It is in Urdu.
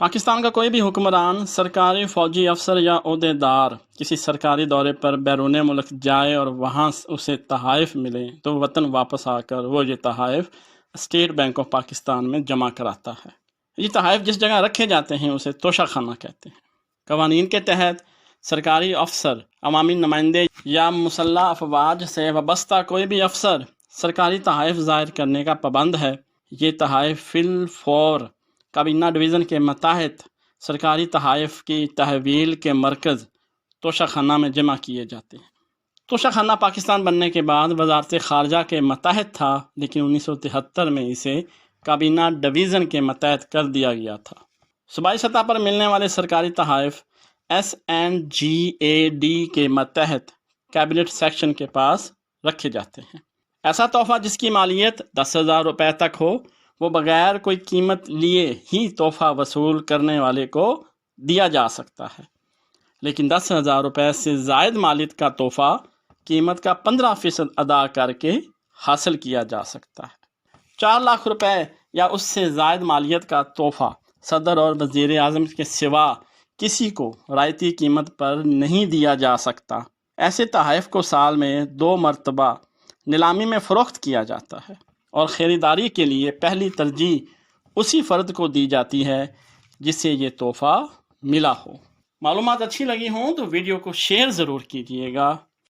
پاکستان کا کوئی بھی حکمران، سرکاری فوجی افسر یا عہدیدار کسی سرکاری دورے پر بیرون ملک جائے اور وہاں اسے تحائف ملے تو وطن واپس آ کر وہ یہ تحائف اسٹیٹ بینک آف پاکستان میں جمع کراتا ہے۔ یہ تحائف جس جگہ رکھے جاتے ہیں اسے توشہ خانہ کہتے ہیں۔ قوانین کے تحت سرکاری افسر، عوامی نمائندے یا مسلح افواج سے وابستہ کوئی بھی افسر سرکاری تحائف ظاہر کرنے کا پابند ہے۔ یہ تحائف فی الفور کابینہ ڈویژن کے ماتحت سرکاری تحائف کی تحویل کے مرکز توشہ خانہ میں جمع کیے جاتے ہیں۔ توشہ خانہ پاکستان بننے کے بعد وزارت خارجہ کے ماتحت تھا، لیکن 1973 میں اسے کابینہ ڈویژن کے ماتحت کر دیا گیا تھا۔ صوبائی سطح پر ملنے والے سرکاری تحائف SNGAD کے ماتحت کیبنٹ سیکشن کے پاس رکھے جاتے ہیں۔ ایسا تحفہ جس کی مالیت 10,000 روپے تک ہو، وہ بغیر کوئی قیمت لیے ہی تحفہ وصول کرنے والے کو دیا جا سکتا ہے، لیکن 10,000 روپے سے زائد مالیت کا تحفہ قیمت کا 15% ادا کر کے حاصل کیا جا سکتا ہے۔ 4 لاکھ روپے یا اس سے زائد مالیت کا تحفہ صدر اور وزیر اعظم کے سوا کسی کو رعایتی قیمت پر نہیں دیا جا سکتا۔ ایسے تحائف کو سال میں 2 مرتبہ نیلامی میں فروخت کیا جاتا ہے اور خریداری کے لیے پہلی ترجیح اسی فرد کو دی جاتی ہے جسے یہ تحفہ ملا ہو۔ معلومات اچھی لگی ہوں تو ویڈیو کو شیئر ضرور کیجیے گا۔